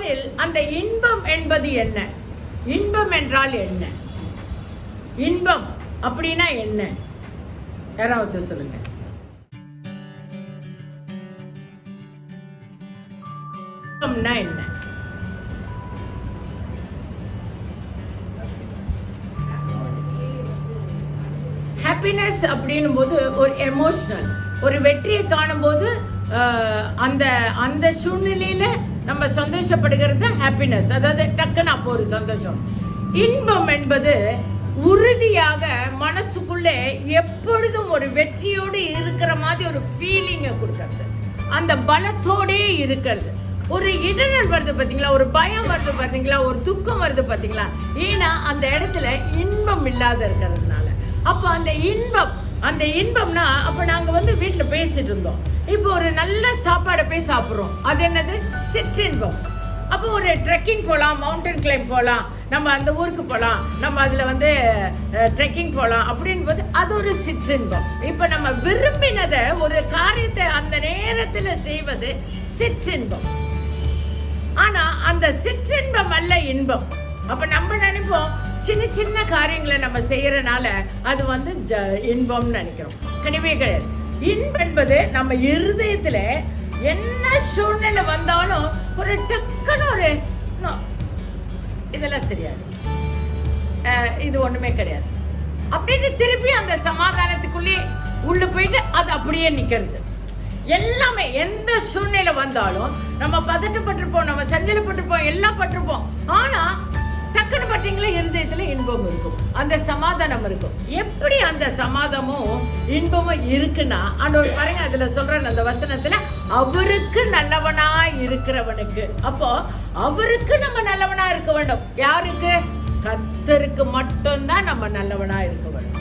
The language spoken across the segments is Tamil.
எனில் அந்த இன்பம் என்பது என்ன? இன்பம் என்றால் என்ன? இன்பம் அப்படின்னா என்ன? யாராவது சொல்லுங்க. இன்பம்னா என்ன? ஹாப்பினஸ் அப்படின்னும் போது ஒரு எமோஷனல், ஒரு வெற்றியை காணும் போது அந்த அந்த சூழ்நிலையில நம்ம சந்தோஷப்படுகிறது ஹாப்பினஸ், அதாவது டக்குன்னு அப்போ ஒரு சந்தோஷம். இன்பம் என்பது உறுதியாக மனசுக்குள்ளே எப்பொழுதும் ஒரு வெற்றியோடு இருக்கிற மாதிரி ஒரு ஃபீலிங்கை கொடுக்கறது, அந்த பலத்தோடே இருக்கிறது. ஒரு இடர்கள் வருது பார்த்தீங்களா, ஒரு பயம் வருது பார்த்தீங்களா, ஒரு துக்கம் வருது பார்த்தீங்களா, ஏன்னா அந்த இடத்துல இன்பம் இல்லாத இருக்கிறதுனால. அப்போ அந்த இன்பம்னா, அப்போ நாங்கள் வீட்டில் பேசிட்டு இருந்தோம், இப்போ ஒரு நல்ல சாப்பாடை போய் சாப்பிட்றோம், அது என்னது? சிற்றின்பம். அப்போ ஒரு ட்ரெக்கிங் போகலாம், மவுண்டன் கிளைம் போகலாம், நம்ம அந்த ஊருக்கு போகலாம், நம்ம அதில் ட்ரெக்கிங் போகலாம் அப்படின் போது அது ஒரு சிற்றின்பம். இப்போ நம்ம விரும்பினதை ஒரு காரியத்தை அந்த நேரத்தில் செய்வது சிற்றின்பம். ஆனா அந்த சிற்றின்பம் அல்ல இன்பம். அப்ப நம்ம நினைப்போம் சின்ன சின்ன காரியங்களை நம்ம செய்யறதுனால அது இன்பம்னு நினைக்கிறோம். கிடையவே கிடையாது. இன்பம் என்பது நம்ம இருதயத்துல என்ன சூழ்நிலை வந்தாலும் ஒரு டக்குன்னு ஒரு இதெல்லாம் சரியாது, இது ஒண்ணுமே கிடையாது அப்படின்னு திருப்பி அந்த சமாதானத்துக்குள்ளே உள்ள போயிட்டு அது அப்படியே நிக்கிறது. எல்லாமே எந்த சூழ்நிலை வந்தாலும் நம்ம பதட்டப்பட்டிருப்போம், நம்ம சஞ்சலப்பட்டிருப்போம், எல்லாம் பட்டிருப்போம். ஆனா டக்குன்னு பார்த்தீங்களா இருதயத்துல இன்பம் இருக்கும், அந்த சமாதானம் இருக்கும். எப்படி அந்த சமாதானமும் இன்பமும் இருக்குன்னா, ஆண்டவர் பாருங்க அதுல சொல்ற அந்த வசனத்துல, அவருக்கு நல்லவனா இருக்கிறவனுக்கு. அப்போ அவருக்கு நம்ம நல்லவனா இருக்க வேண்டும். யாருக்கு? கர்த்தருக்கு மட்டும்தான் நம்ம நல்லவனா இருக்க வேண்டும்.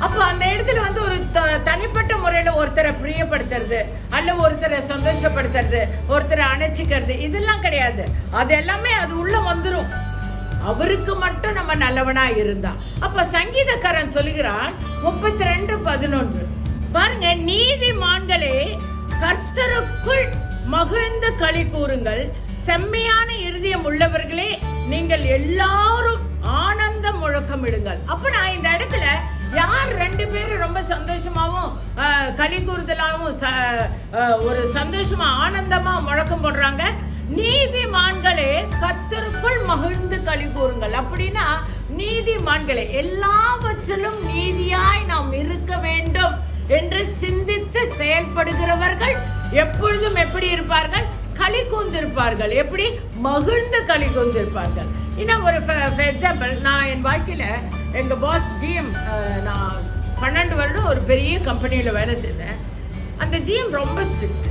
அப்போ அந்த இடத்துல ஒரு தனிப்பட்ட முறையில ஒருத்தரை பிரியப்படுத்துறது, அல்ல ஒருத்தரை சந்தோஷப்படுத்துறது, ஒருத்தரை அணைச்சிக்கிறது, இதெல்லாம் கிடையாது. அது எல்லாமே அது உள்ள வந்துரும், அவருக்கு மட்டும் நம்ம நல்லவனா இருந்தா. அப்ப சங்கீதக்காரன் சொல்லுகிறான் 32:11, பாருங்க, நீதிமான்களே கர்த்தருக்குள் மகிழ்ந்து களி கூறுங்கள், செம்மையான இருதயம் உள்ளவர்களே நீங்கள் எல்லாரும் ஆனந்த முழக்கம் இடுங்கள். அப்ப நான் இந்த இடத்துல யார் ரெண்டு பேரும் ரொம்ப சந்தோஷமாவும் களி கூறுதலாவும் ஒரு சந்தோஷமா ஆனந்தமா முழக்கம் போடுறாங்க? நீதிமான்களே கர்த்தருக்குள் மகிழ்ந்து களி கூறுங்கள். அப்படின்னா நீதிமான்களே, எல்லாவற்றிலும் நீதியாய் நாம் இருக்க வேண்டும் என்று சிந்தித்து செயல்படுகிறவர்கள் எப்பொழுதும் எப்படி இருப்பார்கள்? களி கூர்ந்திருப்பார்கள். எப்படி? மகிழ்ந்து களி கூர்ந்திருப்பார்கள். இன்னும் ஒரு எக்ஸாம்பிள், நான் என் வாழ்க்கையில எங்க பாஸ் ஜிஎம், நான் 12 வருடம் ஒரு பெரிய கம்பெனியில வேலை செய்தேன். அந்த ஜிஎம் ரொம்ப ஸ்ட்ரிக்ட்.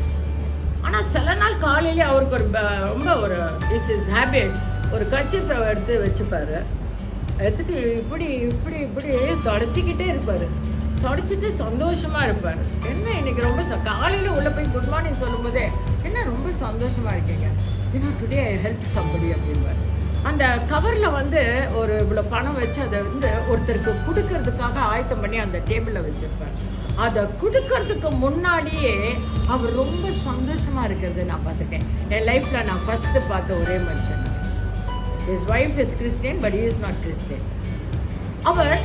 ஆனா சில நாள் காலையில அவருக்கு ரொம்ப ஒரு இஸ் ஹேபிட், ஒரு கர்ச்சீஃபை எடுத்து வச்சுப்பாரு, எடுத்துட்டு இப்படி இப்படி இப்படி தொடச்சிக்கிட்டே இருப்பாரு, தொடச்சிட்டு சந்தோஷமா இருப்பாரு. என்ன இன்னைக்கு ரொம்ப காலையில உள்ள போய் குட் மார்னிங் சொல்லும் போதே என்ன ரொம்ப சந்தோஷமா இருக்கீங்க, ஏன்னா டுடே ஐ ஹெல்ப் சம்படி அப்படின்பாரு. அந்த கவர்ல ஒரு இவ்வளோ பணம் வச்சு அதை ஒருத்தருக்கு கொடுக்கறதுக்காக ஆயத்தம் பண்ணி அந்த டேபிள்ல வச்சிருப்பாரு. அதை கொடுக்கறதுக்கு முன்னாடியே அவர் ரொம்ப சந்தோஷமா இருக்கிறது நான் பார்த்துட்டேன். என் லைஃப்ல நான் ஃபர்ஸ்ட் பார்த்த ஒரே மனுஷன். his wife is Christian but he is not Christian. அவர்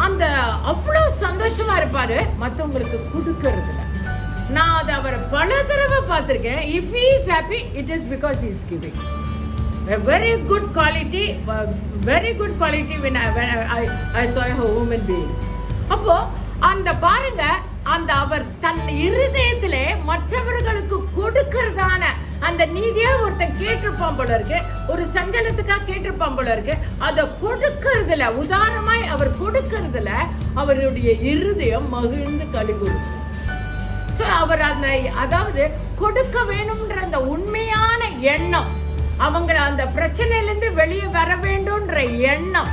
அந்த அவ்வளோ சந்தோஷமா இருப்பாரு மற்றவங்களுக்கு கொடுக்கறதுல. நான் அதை அவரை பல தடவை பார்த்துருக்கேன். if he is happy it is because he is giving. A very good quality when I saw a human being. அப்போ அந்த பாருங்க, அந்த அவர் தன் இருதயத்திலே மற்றவர்களுக்கு கொடுக்கறதான அந்த நீதியா ஒருத்தன் கேட்டிருப்பான் போல இருக்கு, ஒரு சஞ்சலத்துக்காக கேட்டிருப்பான் போல இருக்கு, அதை கொடுக்கறதுல, உதாரணமாய் அவர் கொடுக்கறதுல அவருடைய இருதயம் மகிழ்ந்து களி கூறும். ஸோ அவர் அதாவது கொடுக்க வேணும்ன்ற அந்த உண்மையான எண்ணம், அவங்க அந்த பிரச்சனையிலிருந்து வெளியே வர வேண்டும்ன்ற எண்ணம்,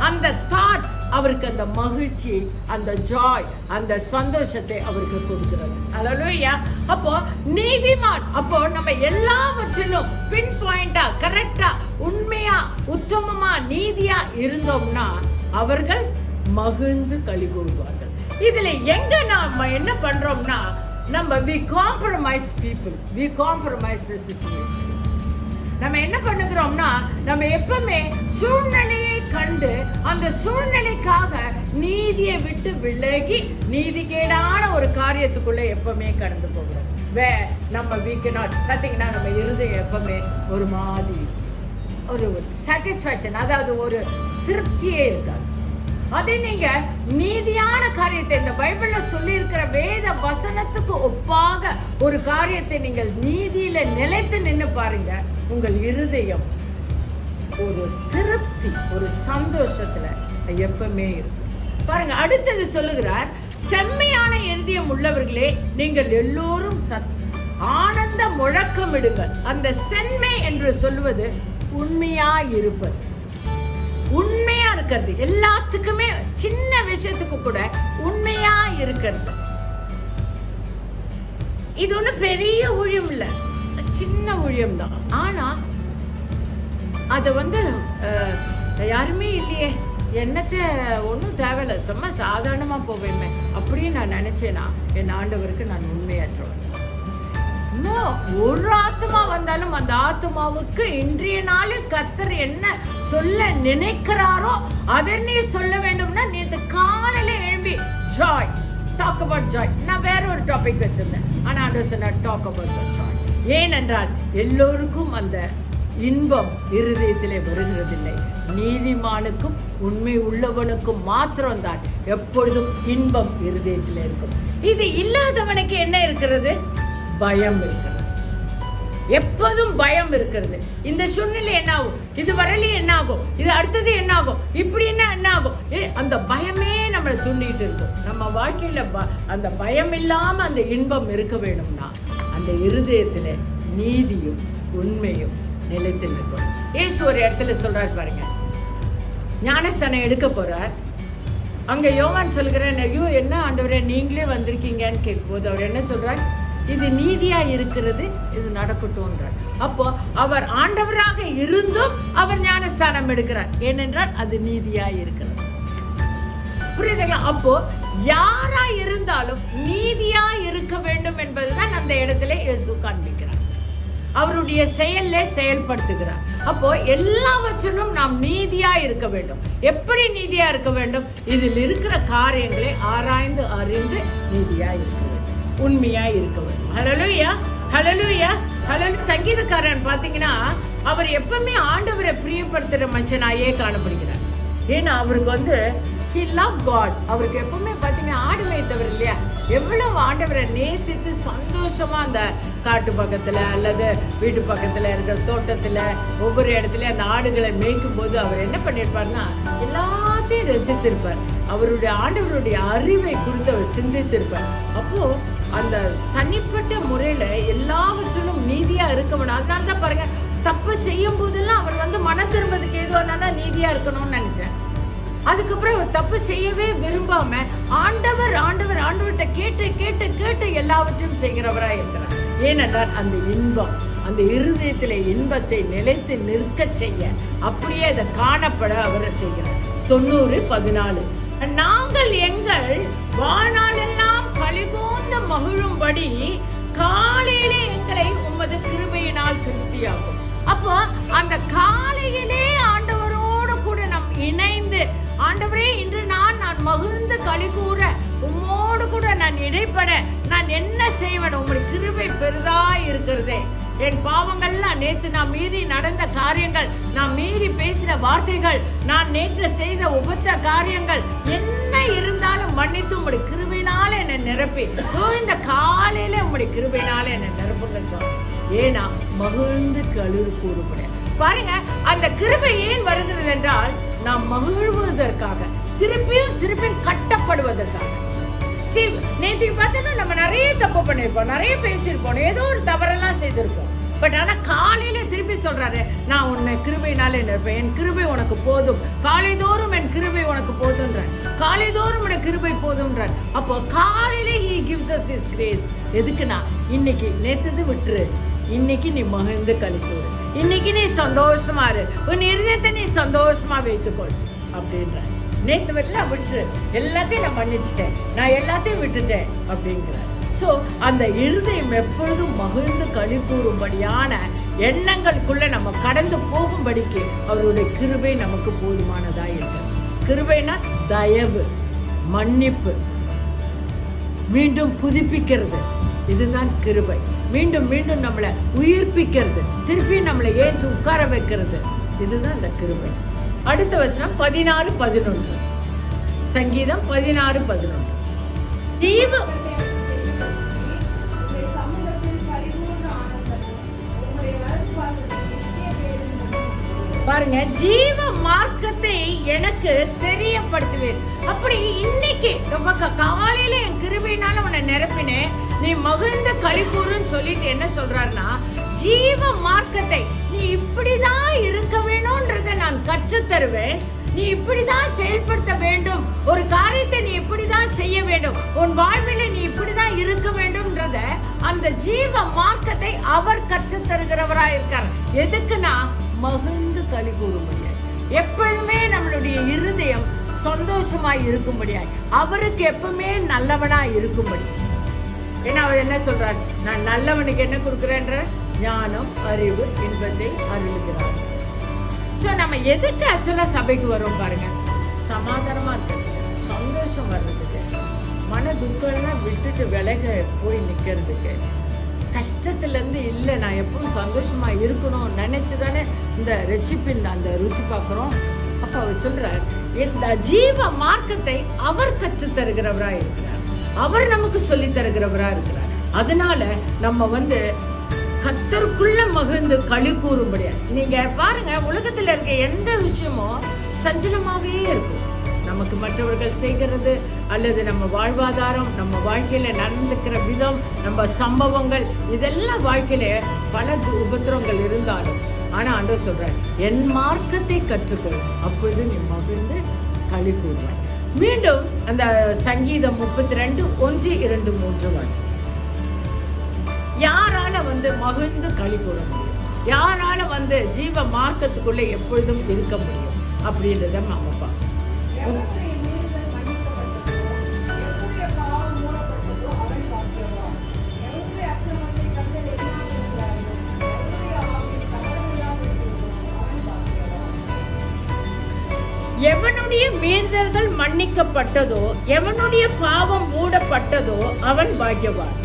அந்த தாட் அவருக்கு அந்த மகிழ்ச்சி, அந்த ஜாய், அந்த சந்தோஷத்தை அவருக்கு கொடுக்கிறது. அல்லேலூயா. அப்போ நீதிமான், அப்போ நம்ம எல்லாவற்றிலும் பின் பாயிண்டா, கரெக்டா, உண்மையா, உத்தமமா, நீதியா இருந்தோம்னா அவர்கள் மகிழ்ந்து களி கூறுவார்கள். இதுல எங்க நாம என்ன பண்றோம்னா, நம்ம we compromise people, we compromise the situation. நம்ம என்ன பண்ணுகிறோம்னா, நம்ம எப்பவுமே சூழ்நிலையை கண்டு அந்த சூழ்நிலைக்காக நீதியை விட்டு விலகி நீதிகேடான ஒரு காரியத்துக்குள்ள எப்பவுமே கடந்து போகிறோம். நம்ம பாத்தீங்கன்னா நம்ம இருதயம் எப்பவுமே ஒரு மாதிரி ஒரு சாட்டிஸ்ஃபேக்ஷன், அதாவது ஒரு திருப்தியே இருக்காது. அதே நீங்க நீதியான காரியத்தை, இந்த பைபிள்ல சொல்லி இருக்கிற வேத வசனத்துக்கு ஒப்பாக ஒரு காரியத்தை நீங்கள் நீதியில நிலைத்து நின்று பாருங்க, உங்கள் இருதயம் ஒரு திருப்தி, ஒரு சந்தோஷத்துல எப்பவுமே இருக்கும். பாருங்க, அடுத்தது சொல்லுகிறார், செம்மையான இருதயம் உள்ளவர்களே நீங்கள் எல்லோரும் ஆனந்த முழக்கமிடுங்கள். அந்த செம்மை என்று சொல்வது உண்மையா இருப்பது, உண்மையா இருக்கிறது, எல்லாத்துக்குமே சின்ன விஷயத்துக்கு கூட உண்மையா இருக்கிறது. இது ஒண்ணு பெரிய ஊழியம் இல்ல, சின்ன ஊழியம் தான். ஆனா அத யாருமே இல்லையே, என்னத்தை ஒன்றும் தேவையில்லை, சும்மா சாதாரணமா போவேமே அப்படின்னு நான் நினைச்சேன்னா என் ஆண்டவருக்கு நான் உண்மையற்றவன். ஒரு ஆத்மா வந்தாலும் அந்த ஆத்மாவுக்கு இன்றைய நாளில் கர்த்தர் என்ன சொல்ல நினைக்கிறாரோ அதை நீ சொல்ல வேண்டும்னா, நேற்று காலையில எழும்பி ஜாய், டாக் அபவுட் ஜாய். நான் வேற ஒரு டாபிக் வச்சிருந்தேன், ஆனா ஆண்டவர் சொன்னார் டாக் அபவுட் ஜாய். ஏனென்றால் எல்லோருக்கும் அந்த இன்பம் இருதயத்திலே வருகிறதில்லை. நீதிமானுக்கும் உண்மை உள்ளவனுக்கும் மாத்திரம்தான் எப்பொழுதும் இன்பம் இருதயத்திலே இருக்கும். இது இல்லாதவனுக்கு என்ன இருக்கிறது? பயம் இருக்கிறது. எப்போதும் பயம் இருக்கிறது. இந்த சூழ்நிலை என்ன ஆகும், இது வரலையே என்ன ஆகும், இது அடுத்தது என்ன ஆகும், இப்படி என்ன ஆகும், அந்த பயமே நம்மளை தூண்டிட்டு இருக்கும். நம்ம வாழ்க்கையில அந்த பயம் இல்லாம அந்த இன்பம் இருக்க வேணும்னா அந்த இருதயத்துல நீதியும் உண்மையும் நிலைத்து நிற்கும். இயேசு ஒரு இடத்துல சொல்றாரு பாருங்க, ஞானஸ்தானம் எடுக்க போறார். அங்க யோவான் சொல்கிறேன், ஐயோ என்ன ஆண்டவரே நீங்களே வந்திருக்கீங்கன்னு கேட்கும் போது அவர் என்ன சொல்றார்? இது நீதியா இருக்கிறது, இது நடக்கட்டும்ன்றார். அப்போ அவர் ஆண்டவராக இருந்தும் அவர் ஞானஸ்தானம் எடுக்கிறார், ஏனென்றால் அது நீதியா இருக்கிறது. புரியுதுங்களா? அப்போ யாரா இருந்தாலும் நீதியா இருக்க வேண்டும் என்பதுதான் அந்த இடத்துல இயேசு காண்பிக்கிறார், அவருடைய செயல்ல செயல்படுத்துகிறார். அப்போ எல்லாவற்றிலும் நாம் நீதியா இருக்க வேண்டும். எப்படி நீதியா இருக்க வேண்டும்? இதில் இருக்கிற காரியங்களை ஆராய்ந்து அறிந்து நீதியா இருக்க வேண்டும், உண்மையா இருக்க வேண்டும். ஹல்லேலூயா, ஹல்லேலூயா, ஹல்லேலூயா. சங்கீதக்காரன் பாத்தீங்கன்னா அவர் எப்பவுமே ஆண்டவரை பிரியப்படுத்துற மனுஷனாயே காணப்படுகிறார். ஏன்னா அவருக்கு he loved God. அவருக்கு எப்பவுமே பாத்தீங்கன்னா ஆடு மேய்த்தவர் இல்லையா, எவ்வளவு ஆண்டவரை நேசித்து சந்தோஷமா அந்த காட்டு பக்கத்துல அல்லது வீட்டு பக்கத்துல இருக்கிற தோட்டத்துல ஒவ்வொரு இடத்துல அந்த ஆடுகளை மேய்க்கும் போது அவர் என்ன பண்ணிருப்பாருன்னா எல்லாத்தையும் ரசித்திருப்பார். அவருடைய ஆண்டவருடைய அறிவை குறித்து அவர் சிந்தித்திருப்பார். அப்போ அந்த தனிப்பட்ட முறையில எல்லாவற்றிலும் நீதியா இருக்கணும். அதனாலதான் பாருங்க, தப்பு செய்யும் போதெல்லாம் அவர் மனம் திரும்பதுக்கு ஏதோ நீதியா இருக்கணும்னு நினைச்சேன். அதுக்கப்புறம் அவர் தப்பு செய்யவே விரும்பாம ஆண்டவர்கிட்ட கேட்டு கேட்டு கேட்டு எல்லாவற்றையும் செய்கிறவரா இருக்கிறார். ஏனென்றால் அந்த இன்பம், அந்த இருதயத்திலே இன்பத்தை நிலைத்து நிற்க செய்ய, அப்படியே அதை காணப்பட அவர் செய்கிறார். 90:14 நாங்கள் எங்கள் வாழ்நாளெல்லாம் களிகூர்ந்து மகிழும்படி காலையிலே எங்களை உமது கிருபையினால் திருப்தியாகும். அப்போ அந்த காலையிலே ஆண்டவரோடு கூட நாம் இணைந்து, ஆண்டவரே இன்று நான் மகிழ்ந்து களி கூற உம்மோடு கூட நான் இடைப்பட நான் என்ன செய்வேன்? உங்களுடைய கிருபை பெரிதா இருக்கிறதே. என் பாவங்கள்லாம், நேற்று நான் மீறி நடந்த காரியங்கள், நான் மீறி பேசின வார்த்தைகள், நான் நேற்று செய்த உபத்த காரியங்கள் என்ன இருந்தாலும் மன்னித்து உங்களுடைய கிருபையினால என்னை நிரப்பி இந்த காலையில உங்களுடைய கிருபையினால என்னை நிரப்புங்க சொல்ல. ஏன்னா மகிழ்ந்து களி கூறுபட பாருங்க. அந்த கிருபை ஏன் வருகிறது என்றால் நாம் மகிழ்வதற்காக, திருப்பியும் கட்டப்படுவதற்காக. நேற்று பார்த்தோன்னா நம்ம நிறைய தப்பு பண்ணிருப்போம், நிறைய பேசியிருப்போம், ஏதோ ஒரு தவறெல்லாம் செய்திருப்போம். பட் ஆனா காலையில திருப்பி சொல்றாரு, நான் உன்னை கிருபையினாலே நிற்பேன், என் கிருபை உனக்கு போதும், காலைதோறும் என் கிருபை உனக்கு போதும்ன்ற, காலைதோறும் உனக்கு கிருபை போதும்ன்ற. அப்போ காலையில he gives us his grace. எதுக்குன்னா இன்னைக்கு நேற்று விட்டுரு, இன்னைக்கு நீ மகிழ்ந்து கழிக்கூறு, இன்னைக்கு நீ சந்தோஷமா இரு, உன் இருதயத்தை நீ சந்தோஷமா வைத்துக்கொள் அப்படின்ற. நேற்று வரலாம் விட்டுரு, எல்லாத்தையும் நான் மன்னிச்சிட்டேன், நான் எல்லாத்தையும் விட்டுட்டேன் அப்படிங்கிற. ஸோ அந்த இருதயம் எப்பொழுதும் மகிழ்ந்து களி கூறும்படியான எண்ணங்களுக்குள்ள நம்ம கடந்து போகும்படிக்கு அவருடைய கிருபை நமக்கு போதுமானதா இருக்கு. கிருபைனா தயவு, மன்னிப்பு, மீண்டும் புதுப்பிக்கிறது. இதுதான் கிருபை. மீண்டும் மீண்டும் நம்மளை உயிர்ப்பிக்கிறது, திருப்பி நம்மளை ஏற்றி உட்கார வைக்கிறது. இதுதான் இந்த கிருபை. அடுத்த வசனம் 16:11. சங்கீதம் 16:11. பாருங்க, ஜீவ மார்க்கத்தை எனக்கு தெரியப்படுத்துவேன். அப்படி இன்னைக்கு காலையில என் கிருபையினால உன்னை நிரப்பினேன், நீ மகிழ்ந்த களிகூறுன்னு சொல்லிட்டு என்ன சொல்றாருன்னா, ஜீவ மார்க்கத்தை நீ இப்படிதான் இருக்க வேணும்ன்றதை நான் கற்றுத் தருவேன். நீ இப்படிதான் செயல்படுத்த வேண்டும், ஒரு காரியத்தை நீ இப்படிதான் செய்ய வேண்டும், உன் வாழ்வில நீ இப்படிதான் இருக்க வேண்டும்ன்றத அந்த ஜீவ மார்க்கத்தை அவர் கற்றுத் தருகிறவரா இருக்கார். எதுக்குன்னா மகிழ்ந்து களி கூறும்படியாய், எப்பொழுதுமே நம்மளுடைய இருதயம் சந்தோஷமாய் இருக்கும்படியாய், அவருக்கு எப்பவுமே நல்லவனா இருக்கும்படி. ஏன்னா அவர் என்ன சொல்றார், நான் நல்லவனுக்கு என்ன கொடுக்குறேன்ற ஞானம், அறிவு, இன்பத்தை அருளுகிறார். ஸோ நம்ம எதுக்கு ஆக்சுவலா சபைக்கு வரோம் பாருங்க, சமாதானமா இருக்கிறதுக்கு, சந்தோஷம் வர்றதுக்கு, மன துக்கம்லாம் விட்டுட்டு விலக போய் நிக்கிறதுக்கு, கஷ்டத்துல இருந்து இல்லை நான் எப்பவும் சந்தோஷமா இருக்கணும் நினைச்சுதானே இந்த ரட்சிப்பின் அந்த ருசி பார்க்கிறோம். அப்ப அவர் சொல்றார், இந்த ஜீவ மார்க்கத்தை அவர் கற்றுத் தருகிறவரா இருக்கிறார், அவர் நமக்கு சொல்லி தருகிறவரா இருக்கிறார். அதனால நம்ம கர்த்தருக்குள்ள மகிழ்ந்து களி கூறும்படியா. நீங்க பாருங்க, உலகத்துல இருக்க எந்த விஷயமும் சஞ்சலமாவே இருக்கும். நமக்கு மற்றவர்கள் செய்கிறது, அல்லது நம்ம வாழ்வாதாரம், நம்ம வாழ்க்கையில நடந்துக்கிற விதம், நம்ம சம்பவங்கள், இதெல்லாம் வாழ்க்கையில பல உபத்திரங்கள் இருந்தாலும், ஆனா ஆண்டவர் சொல்றார், என் மார்க்கத்தை கற்றுக்கொள், அப்பொழுது நீ மகிழ்ந்து களி கூறுவாய். மீண்டும் அந்த சங்கீதம் 32:1-2-3 வாசி. யாரால மகிழ்ந்து களி கூற முடியும், யாரால ஜீவ மார்க்கத்துக்குள்ள எப்பொழுதும் இருக்க முடியும் அப்படின்றத நாம பார்ப்போம். எவனுடைய மீறுதல்கள் மன்னிக்கப்பட்டதோ, எவனுடைய பாவம் மூடப்பட்டதோ அவன் பாக்கியவான்.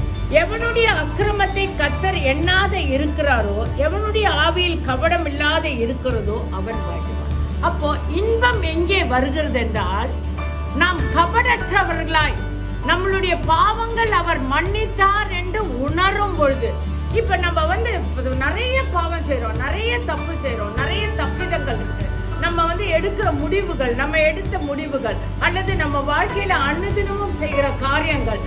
எவனுடைய அக்கிரமத்தை கர்த்தர் எண்ணாத இருக்கிறாரோ, எவனுடைய ஆவியில் கபடம் இல்லாத இருக்கிறதோ அவன் பாக்கியவான். அப்போ இன்பம் எங்கே வருகிறது என்றால், நாம் கபடற்றவர்களாய் நம்மளுடைய பாவங்கள் அவர் மன்னித்தார் என்று உணரும் பொழுது. இப்ப நம்ம நிறைய பாவம் செய்யறோம், நிறைய தப்பு செய்யறோம், நிறைய தப்பிதங்கள் இருக்கு. நம்ம எடுக்கிற முடிவுகள், நம்ம எடுத்த முடிவுகள், அல்லது நம்ம வாழ்க்கையில அனுதினமும் செய்கிற காரியங்கள்,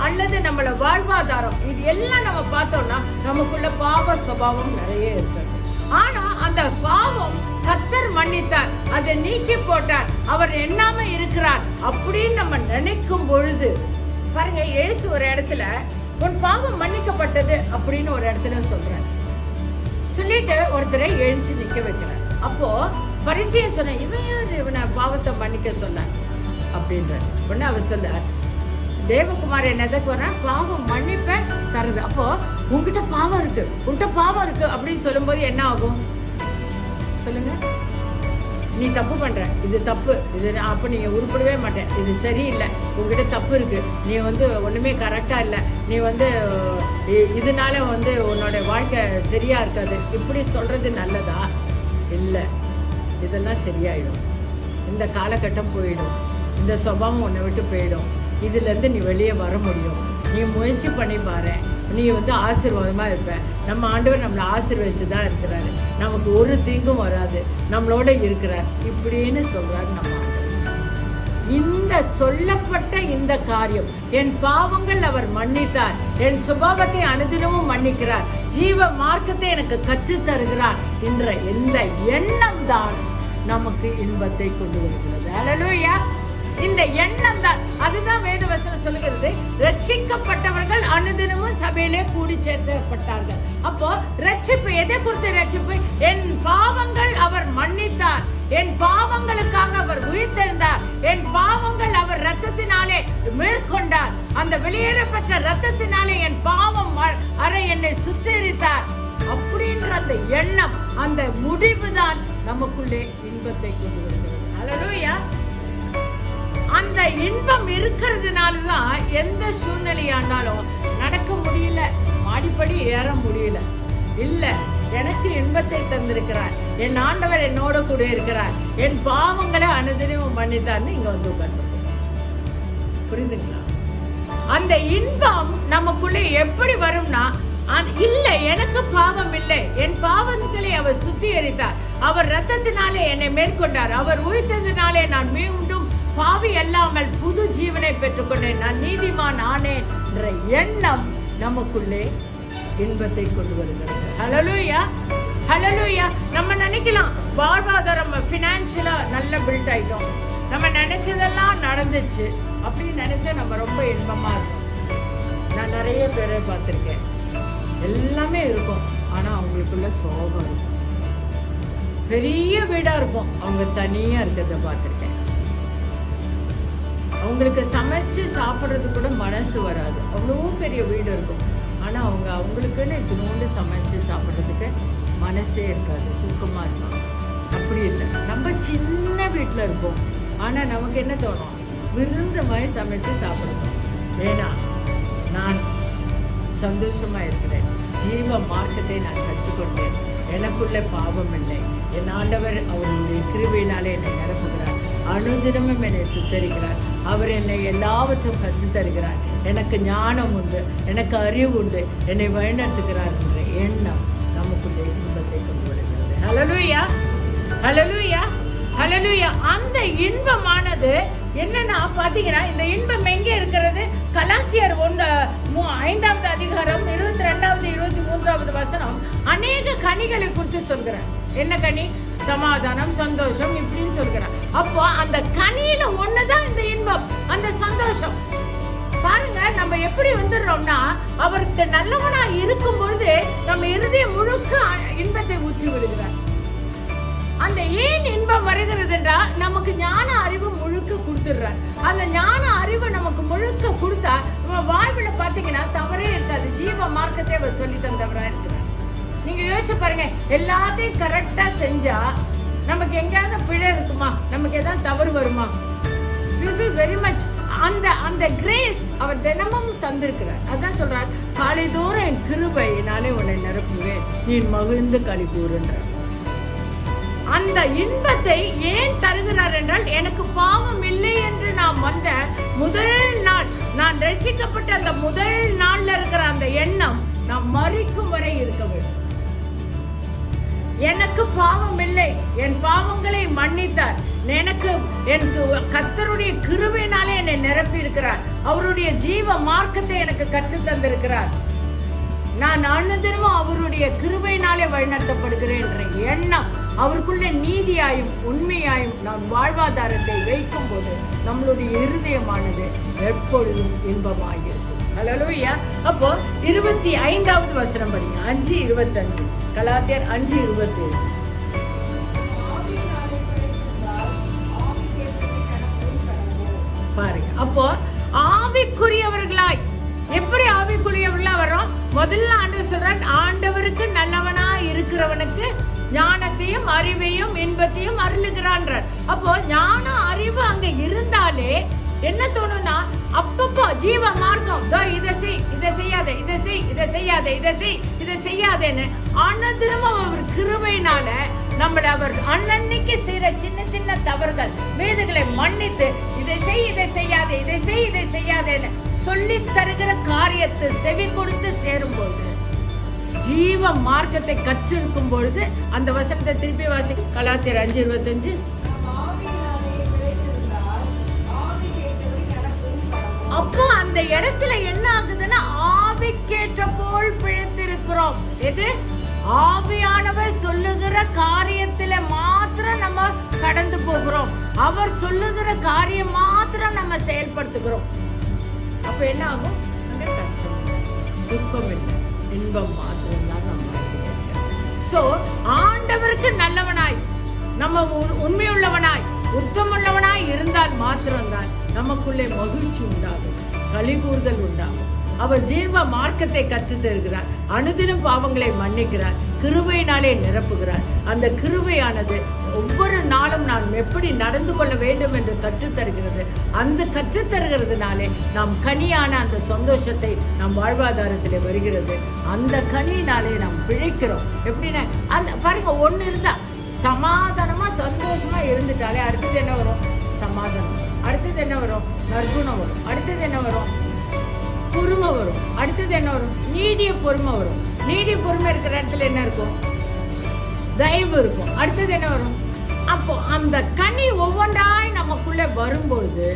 அல்லது நம்மள வாழ்வாதாரம், இது எல்லாம் நம்ம பார்த்தோம்னா நமக்குள்ள பாவ சுபாவம் நிறைய இருக்கு. ஆனா அந்த பாவம் கர்த்தர் மன்னித்தார், அதை நீக்கி போட்டார், அவர் எண்ணாம இருக்கிறார் அப்படின்னு நம்ம நினைக்கும் பொழுது பாருங்க, இயேசு ஒரு இடத்துல உன் பாவம் மன்னிக்கப்பட்டது அப்படின்னு ஒரு இடத்துல சொல்றார். சொல்லிட்டு ஒருத்தரை எழுந்து நிக்க வைக்கிறார். அப்போ பரிசேயன் சொன்ன, இவனை பாவத்தை மன்னிக்க சொல்ல அப்படின்ற உடனே அவர் சொல்ல, தேவகுமார் என்ன எதுக்கு வர, பாவம் மன்னிப்ப தருது. அப்போ உங்ககிட்ட பாவம் இருக்கு, உன்கிட்ட பாவம் இருக்கு அப்படின்னு சொல்லும் போது என்ன ஆகும் சொல்லுங்க? நீ தப்பு பண்ற, இது தப்பு, இது அப்ப நீங்க உருப்படவே மாட்டேன், இது சரியில்லை, உங்ககிட்ட தப்பு இருக்கு, நீ ஒண்ணுமே கரெக்டா இல்லை, நீ இதனால உன்னோட வாழ்க்கை சரியா இருக்காது, இப்படி சொல்றது நல்லதா? இல்லை, இதெல்லாம் சரியாயிடும், இந்த காலகட்டம் போயிடும், இந்த சுபாவம் உன்னை விட்டு போயிடும், இதுல இருந்து நீ வெளியே வர முடியும், நீ முயற்சி பண்ணி பாரு, நீ ஆசீர்வாதமா இருப்ப. நம்ம ஆண்டவர் நம்மளை ஆசீர்வதிச்சுதான் இருக்கிறாரு, நமக்கு ஒரு தீங்கும் வராது, நம்மளோட இருக்கிறார் இப்படின்னு சொல்றாரு நம்ம ஆண்டவர். இந்த சொல்லப்பட்ட இந்த காரியம், என் பாவங்கள் அவர் மன்னித்தார், என் சுபாவத்தை அனுதினமும் மன்னிக்கிறார், ஜீவ மார்க்கத்தை எனக்கு கற்றுத் தருகிறார் என்ற இந்த எண்ணம் தான் நமக்கு இன்பத்தை கொண்டு வருகிறது. அல்லேலூயா! இந்த எண்ணம் தான், அதுதான் வேதவசனம் சொல்லுகிறது, ரட்சிக்கப்பட்டவர்கள் அனுதினமும் சபையிலே கூடி சேர்க்கப்பட்டார்கள். அப்போ ரட்சிப்பு எதை குறித்த ரட்சிப்பு? என் பாவங்கள் அவர் மன்னித்தார், என் பாவங்களுக்காக அவர் உயிர்த்தெழுந்தார், என் பாவங்கள் அவர் இரத்தத்தினாலே மேற்கொண்டார், அந்த வெளியேறப்பட்ட இரத்தத்தினாலே என் பாவம் அறை என்னை சுத்திகரித்தார் அப்படின்றத எண்ணம், அந்த முடிவுதான் நமக்குள்ளே இன்பத்தை கொண்டு வருகிறது. அல்லேலூயா. அந்த இன்பம் இருக்கிறதுனாலதான் எந்த சூழ்நிலையாண்டாலும் நடக்க முடியல, மாடிப்படி ஏற முடியல. இல்ல, எனக்கு இன்பத்தை தந்திருக்கிறார், என் ஆண்டவர் என்னோட கூட இருக்கிறார், என் பாவங்களை அனுதினமும் மன்னித்தார்னு இங்க வந்து உட்கார்ந்து. புரியுதுங்களா? அந்த இன்பம் நமக்குள்ளே எப்படி வரும்னா, இல்ல எனக்கு பாவம் இல்லை, என் பாவங்களை அவர் சுத்திகரித்தார், அவர் ரத்தத்தினாலே என்னை மேற்கொண்டார், அவர் உயிர்த்ததினாலே நான் மீண்டும் பாவி அல்லாமல் புது ஜீவனை பெற்றுக்கொண்டேன், நான் நீதிமான் ஆனேன் என்ற எண்ணம் நமக்குள்ளே இன்பத்தை கொண்டு வருகிறது. ஹல்லேலூயா, ஹல்லேலூயா. நம்ம நினைக்கலாம் வாழ்வாதாரம் ஃபினான்ஷியலா நல்ல பில்ட் ஆயிட்டோம், நம்ம நினைச்சதெல்லாம் நடந்துச்சு அப்படின்னு நினைச்சா நம்ம ரொம்ப இன்பமா இருக்கும். நான் நிறைய பேரை பார்த்திருக்கேன், எல்லாமே இருக்கும், ஆனா அவங்களுக்குள்ள சோகம் இருக்கும். பெரிய வீடா இருக்கும், அவங்க தனியா இருக்கிறத பார்த்திருக்கேன். அவங்களுக்கு சமைச்சு சாப்பிட்றது கூட மனசு வராது, அவ்வளோ பெரிய வீடு இருக்கும், ஆனா அவங்களுக்குன்னு இத்தினோண்டு சமைச்சு சாப்பிட்றதுக்கு மனசே இருக்காது, தூக்கமா இருக்கும். அப்படி இல்லை, நம்ம சின்ன வீட்டில் இருப்போம், ஆனா நமக்கு என்ன தோணும், விருந்த மாதிரி சமைச்சு சாப்பிடணும். ஏன்னா நான் சந்தோஷமா இருக்கிறேன், ஜீவ மார்க்கத்தை நான் கற்றுக்கொண்டேன், எனக்குள்ள பாவம் இல்லை, என் ஆண்டவர் அவருடைய கிருபையினாலே என்னை நிரப்புகிறார், அனுதினமும் என்னை சுத்தரிக்கிறார், அவர் என்னை எல்லாவற்றும் கற்று தருகிறார், எனக்கு ஞானம் உண்டு, எனக்கு அறிவு உண்டு, என்னை வழிநடத்துகிறார் என்ற எண்ணம் நமக்குள்ளே இன்பத்தை கொண்டு வருகிறது. ஹல்லேலூயா, ஹல்லேலூயா, ஹல்லேலூயா. அந்த இன்பமானது என்னன்னா பாத்தீங்கன்னா, இந்த இன்பம் எங்கே இருக்கிறது? கலாத்தியர் 5வது அதிகாரம் 22வது 23வது வசனம் அநேக கனிகளை குறித்து சொல்கிறார். என்ன கனி? சமாதானம், சந்தோஷம், இப்படின்னு சொல்கிறார். அப்போ அந்த கனியில ஒண்ணுதான் இந்த இன்பம், அந்த சந்தோஷம். பாருங்க, நம்ம எப்படி வந்துடுறோம்னா, அவருக்கு நல்லவனா இருக்கும் பொழுது நம்ம இருதயம் முழுக்க இன்பத்தை ஊற்றி விடுகிறார். அந்த ஏன் இன்பம் வருகிறதுன்றா, நமக்கு ஞான அறிவு முழுக்க கொடுத்துடுறார். அந்த ஞான அறிவு நமக்கு முழுக்க கொடுத்தா நம்ம வாழ்வுல பாத்தீங்கன்னா தவறே இருக்காது, ஜீவ மார்க்கத்தை அவர் சொல்லி தந்தவரா இருக்கிறார். நீங்க யோசிச்சு பாருங்க, எல்லாத்தையும் கரெக்டா செஞ்சா நமக்கு எங்கேயாவது பிழை இருக்குமா, நமக்கு ஏதாவது தவறு வருமா? வெரி மச் அந்த கிரேஸ் அவர் தினமும் தந்திருக்கிறார். அதான் சொல்றார், காலைதோறும் என் கிருபையினாலே உன்னை நிரப்புவேன், நீ மகிழ்ந்து களி கூறுன்றார். அந்த இன்பத்தை ஏன் தருகிறார் என்றால், எனக்கு பாவம் இல்லை என்று நான் வந்த முதல் நாள், நான் ரட்சிக்கப்பட்ட அந்த முதல் நாள்ல இருக்கிற அந்த எண்ணம் நான் மரிக்கும் வரை இருக்க வேண்டும். எனக்கு பாவம் இல்லை, என் பாவங்களை மன்னித்தார், எனக்கு கர்த்தருடைய கிருபையினாலே என்னை நிரப்பி இருக்கிறார், அவருடைய ஜீவ மார்க்கத்தை எனக்கு கற்று தந்திருக்கிறார், நான் அனுதினமும் அவருடைய கிருபையினாலே வழிநடத்தப்படுகிறேன் என்ற எண்ணம் அவருக்குள்ள நீதியாயும் உண்மையாயும் நாம் வாழ்வாதாரத்தை வைக்கும் போது நம்மளுடைய இருதயமானது எப்பொழுதும் இன்பமாயிருக்கும். ஹல்லேலூயா. அப்போ 25வது வசனம் படிங்க, 5:25, கலாத்தியர் 5:27. பாருங்க, அப்போ ஆவிக்குரியவர்களாய் எப்படி ஆவிக்குரியவர்களா வரும்? முதல்ல ஆண்டவர் சொல்றார், ஆண்டவருக்கு நல்லவனா இருக்கிறவனுக்கு ஞானத்தையும் அறிவையும் இன்பத்தையும் அருளுகிறான்றார். அப்போ ஞான அறிவு அங்க இருந்தாலே என்ன தோணும்னா, அப்பப்போ ஜீவ மார்க்கம், இதை செய், இதை செய்யாத, இதை செய், இதை செய்யாத, இதை செய், இதை செய்யாதேன்னு அன்னதினமும் அவர் கிருபையினால நம்மளை அவர் அன்னன்னைக்கு செய்யற சின்ன சின்ன தவறுகள் மீதுகளை மன்னித்து, இதை செய், இதை செய்யாதே, இதை செய், இதை செய்யாதேன்னு சொல்லி தருகிற காரியத்தை செவி கொடுத்து சேரும்போது, ஜீவ மார்க்கத்தை கற்றிருக்கும் பொழுது, அந்த வசனத்தை திருப்பி வாசி, கலாத்தியர் 5:25. அப்போ அந்த இடத்துல என்ன ஆகுதுன்னா, ஆவிக்கேற்ற போல் பிழைத்திருக்கிறோம். எது? ஆவியானவர் சொல்லுகிற காரியத்துல மாத்திரம் நம்ம கடந்து போகிறோம், அவர் சொல்லுகிற காரியம் மாத்திரம் நம்ம செயல்படுத்துகிறோம். அப்ப என்ன ஆகும்? அங்க கஷ்டம், துக்கம் இல்லை, இன்பம் மாத்திரம் தான் நம்ம. சோ ஆண்டவருக்கு நல்லவனாய், நம்ம உண்மையுள்ளவனாய், உத்தமுள்ளவனாய் இருந்தால் மாத்திரம்தான் நமக்குள்ளே மகிழ்ச்சி உண்டாகும், களி கூறுதல் உண்டாகும். அவர் ஜீவ மார்க்கத்தை கற்றுத் தருகிறார். அனுதினம் பாவங்களை மன்னிக்கிறார். கிருபையினாலே நிரப்புகிறார். அந்த கிருபையானது ஒவ்வொரு நாளும் நான் எப்படி நடந்து கொள்ள வேண்டும் என்று கற்றுத்தருகிறது. அந்த கற்றுத்தருகிறதுனாலே நாம் கனியான அந்த சந்தோஷத்தை நம் வாழ்வாதாரத்திலே வருகிறது. அந்த கனியினாலே நாம் பிழைக்கிறோம். எப்படின்னா அந்த பாருங்க, ஒன்று இருந்தா சமாதானமா சந்தோஷமா இருந்துட்டாலே அடுத்தது என்ன வரும்? சமாதானம். அடுத்தது என்ன வரும்? நற்குணம் வரும். அடுத்தது என்ன வரும்? பொறுமை வரும். அடுத்தது என்ன வரும்? நீடிய பொறுமை வரும். நீடிய பொறுமை இருக்கிற இடத்துல என்ன இருக்கும்? தயவு இருக்கும். அடுத்தது என்ன வரும்? அப்போ அந்த கனி ஒவ்வொன்றாய் நமக்குள்ளே வரும்பொழுது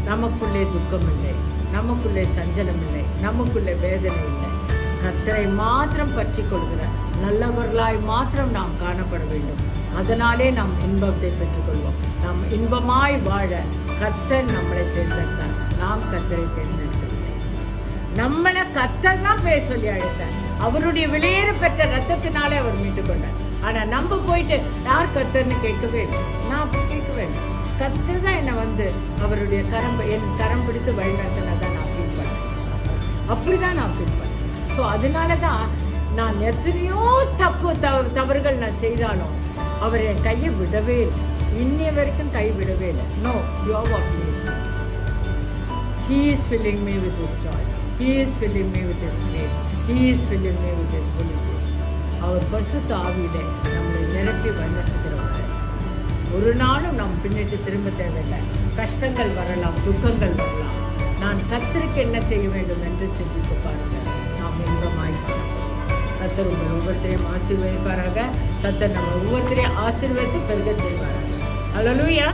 நமக்குள்ளே துக்கம் இல்லை, நமக்குள்ளே சஞ்சலம் இல்லை, நமக்குள்ளே வேதனை இல்லை. கர்த்தரை மாத்திரம் பற்றி கொள்கிற நல்லவர்களாய் மாத்திரம் நாம் காணப்பட வேண்டும். அதனாலே நாம் இன்பத்தை பெற்றுக்கொள்வோம். நாம் இன்பமாய் வாழ கர்த்தர் நம்மளை தேர்ந்தெடுத்தார். நாம் கர்த்தரை தேர்ந்தெடுக்கவில்லை. நம்மளை கர்த்தர் தான் பேர் சொல்லி அழைத்தார். அவருடைய விலையேற பெற்ற ரத்தத்தினாலே அவர் மீட்டுக் கொண்டார். ஆனா நம்ம போயிட்டு யார் கர்த்தர்னு கேட்கவே இல்லை. நான் அப்படி கேட்க வேண்டும். கர்த்தர் தான் என்னை அவருடைய என் கரம் பிடித்து வழிநடத்தினதான் நான் ஃபீல் பண்ணேன். அப்படிதான் நான் ஃபீல் பண்ணேன். ஸோ அதனால தான் நான் எத்தனையோ தவறுகள் நான் செய்தாலும் அவர் என் கையை விடவே இல்லை. இன்னைய வரைக்கும் கை விடவே இல்லை. No, you are me. He is filling me with His joy. He is filling me with His grace. He is filling me with His Holy Ghost. அவர் பரிசுத்த ஆவியிலே நம்மளை நிரப்பி வழிநடத்துகிறவங்க. ஒரு நாளும் நாம் பின்னிட்டு திரும்ப தேவையில்லை. கஷ்டங்கள் வரலாம், துக்கங்கள் வரலாம். நான் கர்த்தருக்கு என்ன செய்ய வேண்டும் என்று சிந்தித்து பாருங்கள். நாம் இன்பமாய் கர்த்தர் உங்கள் ஒவ்வொருத்தரையும் ஆசீர்வதிப்பாராக. கர்த்தர் நம்ம ஒவ்வொருத்தரையும் ஆசீர்வதித்து பெருக செய்வாராக. அல்லேலூயா.